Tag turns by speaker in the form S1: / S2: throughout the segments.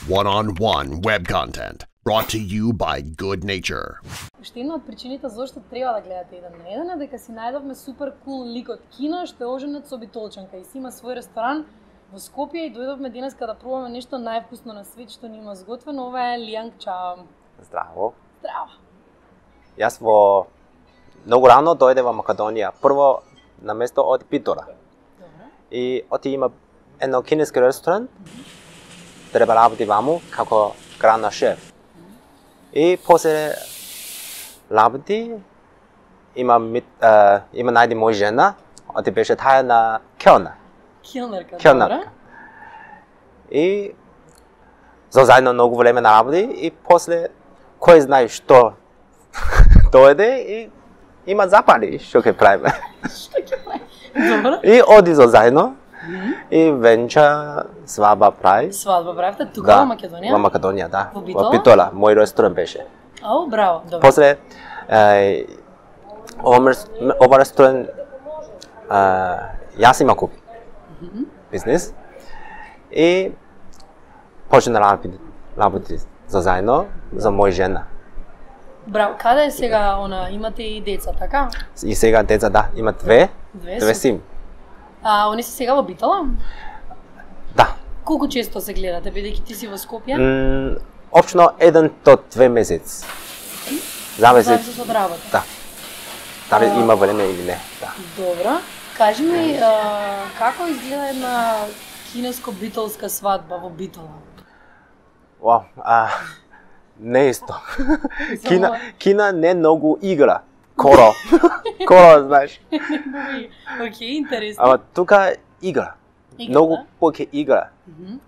S1: One-on-one web content brought to you by Good Nature.
S2: Уште една од причините зашто треба да гледате еден на еден е дека си најдовме супер кул лик од Кина што е оженет со битолчанка и си има свој ресторан во Скопје и дојдовме денеска да пробаме нешто највкусно на свет што ни има сготвено. Ова е Лијанг Чао.
S3: Здраво.
S2: Здраво.
S3: Јас во многу рано дојде во Македонија. Прво на место од Питора. И оти има едно кинески ресторан. Треба работи ваму како главна шеф. И после работи има најди моја жена, оти беше таја на
S2: Келнерка.
S3: Келнерка. И заедно многу време на работи и после кој знае што дојде и има запали што ќе правиме.
S2: Што ќе прави? Добро.
S3: И оди заедно. И венча свадба прави.
S2: Свадба правите тука во Македонија?
S3: Во Македонија, да.
S2: Во Битола?
S3: Во Битола, мој ресторан беше.
S2: Ау, браво, добро.
S3: После ова ресторан јас има купи. Бизнес. И почна работи заедно за моја жена.
S2: Браво, каде е сега она, имате и деца, така?
S3: И сега деца, да, има две син.
S2: Они се сега во Битола?
S3: Да.
S2: Колку често се гледате, бидејќи ти си во Скопје?
S3: Опшно 1 до 2 месец.
S2: Зависи од работа.
S3: Да. Дали има време или не, да.
S2: Добро. Кажи ми, како изгледа една кинеско-битолска свадба во Битола?
S3: Вау, не исто. Кина не многу игра. Коро, знаеш.
S2: Океј, интересно.
S3: Ама тука игра. Многу повеќе игра.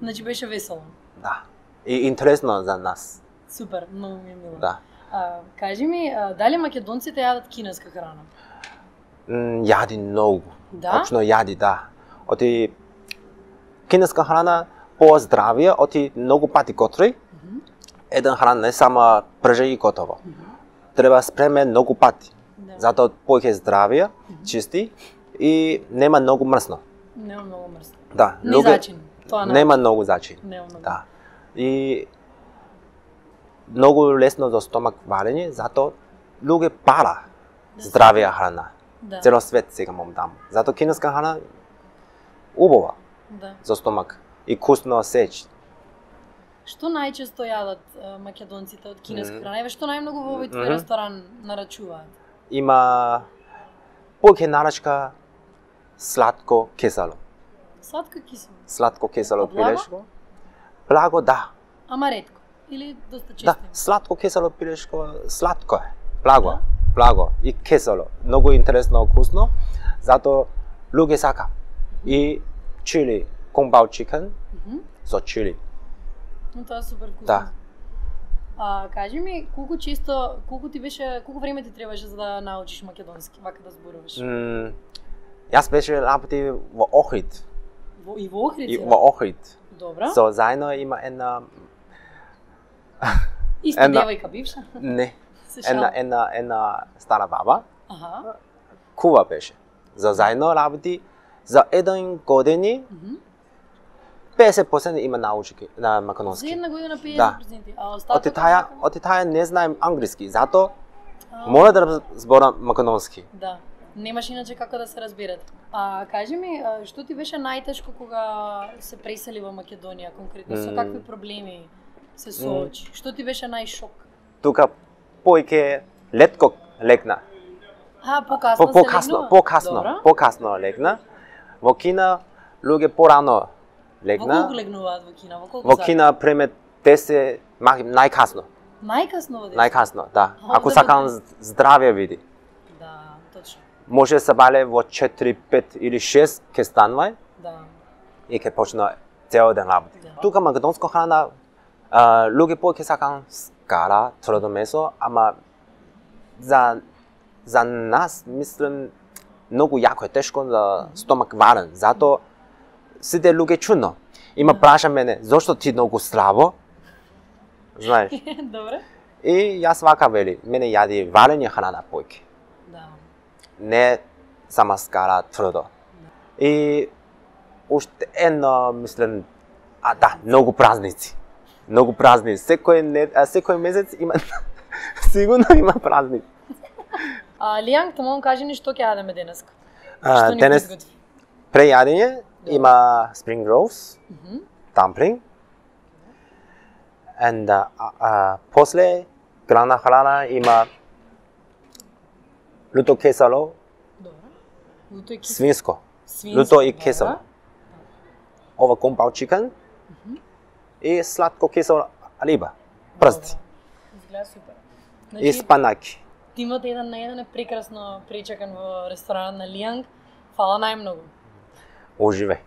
S2: Значи беше весело.
S3: Да. И интересно за нас.
S2: Супер, многу ми е мило.
S3: Да.
S2: Кажи ми, дали македонците јадат кинеска храна?
S3: Јади многу.
S2: Да?
S3: Точно јади, да. Оти кинеска храна по здравје, оти многу пати готви. Еден храна не само пржи и готово. Треба спреме многу пати.
S2: Да.
S3: Затоа повеќе здравје, чисти и нема многу мрсно.
S2: Нема многу мрсно.
S3: Да,
S2: Ни зачин. Тоа
S3: нема многу зачин.
S2: Нема многу.
S3: Да. И многу лесно за стомак варење, затоа луѓе пара здравија храна.
S2: Да.
S3: Цело свет сега мом дам. Затоа кинеска храна убава
S2: Да.
S3: за стомак и вкусно сеч.
S2: Што најчесто јадат македонците од кинеска храна? Еве што најмногу во овој твој ресторан нарачуваат?
S3: Има повеќе нарачка сладко кисело.
S2: Сладко кисело.
S3: Сладко кисело
S2: Благо?
S3: пилешко. Благо, да.
S2: Ама ретко или доста често?
S3: Да, сладко кисело пилешко, сладко е. Благо, благо и кисело. Многу интересно, вкусно. Затоа луѓе сака. И чили, комбао чикен со чили.
S2: Но тоа е супер вкусно.
S3: Да.
S2: Кажи ми, колку време ти требаше за да научиш македонски, вака да зборуваш?
S3: Јас беше работи во Охрид.
S2: И во Охрид?
S3: И во Охрид.
S2: Добро.
S3: Со заедно има една
S2: Иста девојка бивша?
S3: Не.
S2: Се шал.
S3: Една стара баба.
S2: Аха.
S3: Кува беше. За заедно работи за 1 години 50% има научи на македонски.
S2: За една година 50%,
S3: да.
S2: А остатокот?
S3: Оти таја не знаем англиски, затоа мора да зборам македонски.
S2: Да. Немаш иначе како да се разберат. Кажи ми, што ти беше најтешко кога се пресели во Македонија конкретно? Со какви проблеми се соочи? Што ти беше најшок?
S3: Тука повеќе летко легна. Покасно легна. Во Кина луѓе порано легна.
S2: Во колку легнуваат во Кина?
S3: Во Кина преме 10 најкасно.
S2: Најкасно во 10?
S3: Најкасно, да. Ако сакам здравје види.
S2: Да, точно.
S3: Може се бале во 4, 5 или 6 ке станувај.
S2: Да.
S3: И ке почна цел ден работи.
S2: Да.
S3: Тука македонска храна луѓе повеќе сакам скара, тврдо месо, ама за нас мислам многу јако е тешко за стомак варен. Затоа сите луѓе чудно. Има праша мене, зошто ти многу здраво? Знаеш?
S2: Добре.
S3: И јас вака вели, мене јади варење храна повеќе.
S2: Да.
S3: Не сама скара тврдо. И уште едно, мислам, да, многу празници. Многу празни. Секој месец има сигурно има празни.
S2: Лијанг, те можам кажи ни што ќе јадеме денеска?
S3: Денес пре јадење има spring rolls, dumpling, and после главна храна има луто кесело, свинско, луто и кесело. Ова компаут чикен и сладко кисело риба, прсти.
S2: Изгледа супер.
S3: И спанаки.
S2: Тимот еден на еден е прекрасно пречекан во ресторанот на Лијанг. Фала најмногу.
S3: Уживај.